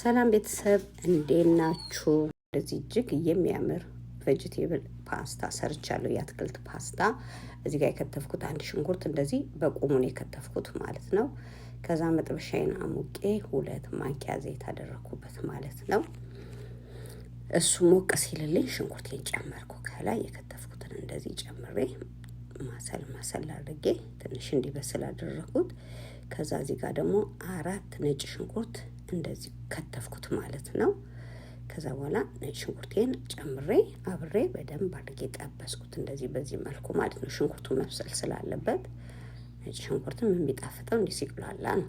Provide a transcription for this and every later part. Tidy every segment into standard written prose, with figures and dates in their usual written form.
ሰላም ቤተሰብ እንዴት ናችሁ? እንደዚህ እጅግ የሚያምር ቬጂቴብል ፓስታ ሰርቻለሁ። የአትክልት ፓስታ እዚህ ጋር የከተፍኩት አንድ ሽንኩርት እንደዚህ በቁሙን የከተፍኩት ማለት ነው። ከዛ መጥበሻዬን አሙቄ 2 ማንኪያ ዘይት አደረኩበት ማለት ነው። እሱ ሞቅ ሲልልኝ ሽንኩርቴን ጨመርኩ። ከላይ የከተፍኩትን እንደዚህ ጨምሬ ማሰል አድርጌ ትንሽ እንዲበስል አደረኩት። ከዛ እዚህ ጋር ደግሞ 4 ነጭ ሽንኩርት እንደዚህ ከተፍኩት ማለት ነው። ከዛ በኋላ ነጭ ሽንኩርቴን ጨምሬ አብሬ በደንብ አድርጌ ጠበስኩት እንደዚህ በዚህ መልኩ ማለት ነው። ሽንኩርቱ መብሰል ስላለበት ነጭ ሽንኩርትም የሚጣፍጠው እንዲህ ሲቁላላ ነው።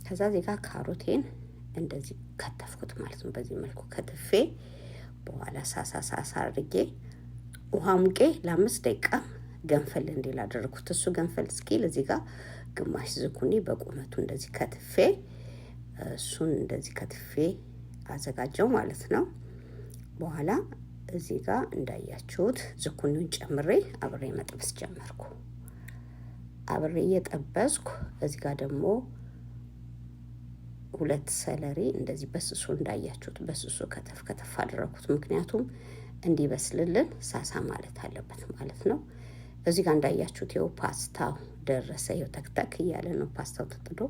ከዛ እዚህ ጋር ካሮቴን እንደዚህ ከተፍኩት ማለት ነው። በዚህ መልኩ ከትፌ በኋላ ሳሳ አድርጌ ውሃ ሙቄ ለ5 ደቂቃ ገንፈል እንዲል አደረኩት። እሱ ገንፈል እስኪል እዚህ ጋር ግማሽ ዝኩኒ በቁመቱ እንደዚህ ከትፌ እሱን እንደዚህ ከትፌ አዘጋጀው ማለት ነው። በኋላ እዚህ ጋር እንዳያችሁት ዝኩኒውን ጨምሬ አብሬ መጥበስ ጀመርኩ። አብሬ እየጠበስኩ እዚህ ጋር ደግሞ 2 ሰለሪ እንደዚህ በስሱ እንዳያችሁት በስሱ ከተፍ አደረኩት። ምክንያቱም እንዲበስልልን ሳሳ ማለት አለበት ማለት ነው። እዚህ ጋር እንዳያችሁት ይኸው ፓስታው ደረሰ። ይኸው ተክተክ እያለ ነው ፓስታው ተጥዶ።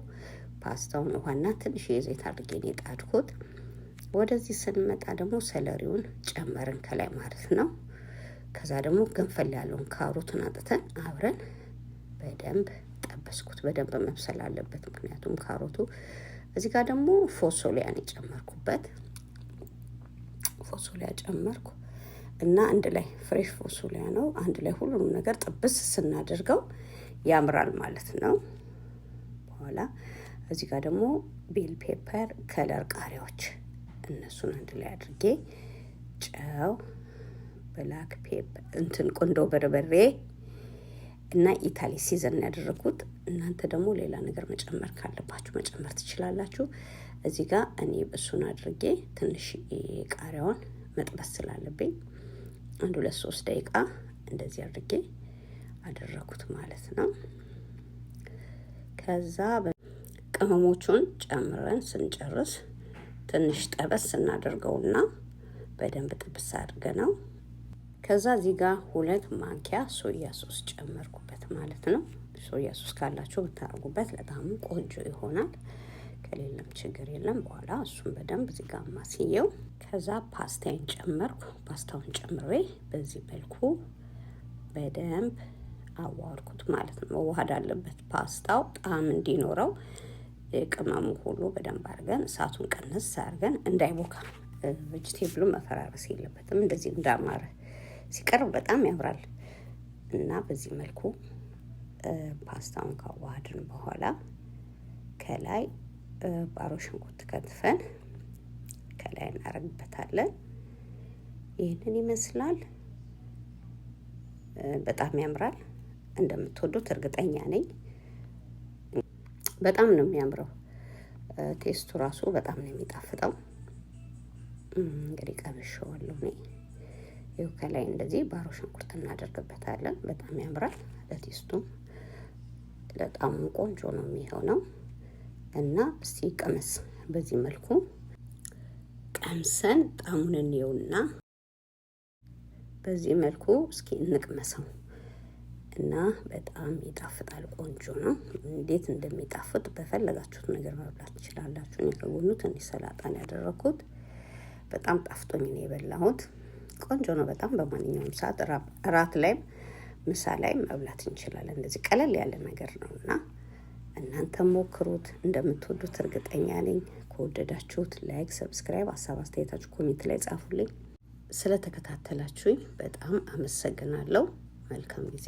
ፓስታውን ውሃና ትንሽ የዘይት አድርጌ ነው የጣድኩት። ወደዚህ ስንመጣ ደግሞ ሰለሪውን ጨመርን ከላይ ማለት ነው። ከዛ ደግሞ ገንፈል ያለውን ካሮቱን አጥተን አብረን በደንብ ጠበስኩት። በደንብ መብሰል አለበት ምክንያቱም ካሮቱ። እዚህ ጋር ደግሞ ፎሶሊያን የጨመርኩበት ፎሶሊያ ጨመርኩ እና አንድ ላይ ፍሬሽ ፎሶሊያ ነው። አንድ ላይ ሁሉንም ነገር ጥብስ ስናደርገው ያምራል ማለት ነው። በኋላ እዚህ ጋር ደግሞ ቤል ፔፐር ከለር ቃሪያዎች እነሱን አንድ ላይ አድርጌ ጨው፣ ብላክ ፔፐር ቁንዶ በርበሬ እና ኢታሊ ሲዘን ያደረኩት። እናንተ ደግሞ ሌላ ነገር መጨመር ካለባችሁ መጨመር ትችላላችሁ። እዚህ ጋር እኔ እሱን አድርጌ ትንሽ ቃሪያውን መጥበስ ስላለብኝ 1-3 ደቂቃ እንደዚህ አድርጌ አደረኩት ማለት ነው። ከዛ ቅመሞቹን ጨምረን ስንጨርስ ትንሽ ጠበስ እናደርገውና በደንብ ጥብስ አድርገነው ከዛ እዚህ ጋር 2 ማንኪያ ሶያ ሶስ ጨመርኩበት ማለት ነው። ሶያ ሶስ ካላችሁ ብታረጉበት ለጣም ቆንጆ ይሆናል። ከሌለም ችግር የለም። በኋላ እሱን በደንብ እዚህ ጋር ማስየው ከዛ ፓስታውን ጨመርኩ። ፓስታውን ጨምሬ በዚህ መልኩ በደንብ አዋርኩት ማለት ነው። መዋሃድ አለበት ፓስታው ጣዕም እንዲኖረው። ቅመሙ ሁሉ በደንብ አድርገን እሳቱን ቀነስ አድርገን እንዳይቦካ። ቬጂቴብሉ መፈራረስ የለበትም። እንደዚህ እንዳማረ ሲቀርብ በጣም ያምራል እና በዚህ መልኩ ፓስታውን ካዋሃድን በኋላ ከላይ ባሮ ሽንኩርት ከትፈን ከላይ እናደርግበታለን። ይህንን ይመስላል። በጣም ያምራል። እንደምትወዱት እርግጠኛ ነኝ። በጣም ነው የሚያምረው። ቴስቱ ራሱ በጣም ነው የሚጣፍጠው። እንግዲህ ቀምሼዋለሁ እኔ። ይኸው ከላይ እንደዚህ ባሮ ሽንኩርት እናደርግበታለን። በጣም ያምራል። ለቴስቱም ለጣሙ ቆንጆ ነው የሚሆነው እና እስቲ ቀመስ በዚህ መልኩ ቀምሰን ጣሙን እንየውና በዚህ መልኩ እስኪ እንቅመሰው እና በጣም ይጣፍጣል። ቆንጆ ነው። እንዴት እንደሚጣፍጥ በፈለጋችሁት ነገር መብላት ትችላላችሁ። እኔ ከጎኑ ትንሽ ሰላጣን ያደረኩት በጣም ጣፍጦኝ ነው የበላሁት። ቆንጆ ነው በጣም። በማንኛውም ሰዓት እራት ላይም ምሳ ላይም መብላት እንችላለን። እንደዚህ ቀለል ያለ ነገር ነውና እናንተም ሞክሩት። እንደምትወዱት እርግጠኛ ነኝ። ከወደዳችሁት ላይክ፣ ሰብስክራይብ፣ ሀሳብ አስተያየታችሁ ኮሜንት ላይ ጻፉልኝ። ስለተከታተላችሁኝ በጣም አመሰግናለሁ። መልካም ጊዜ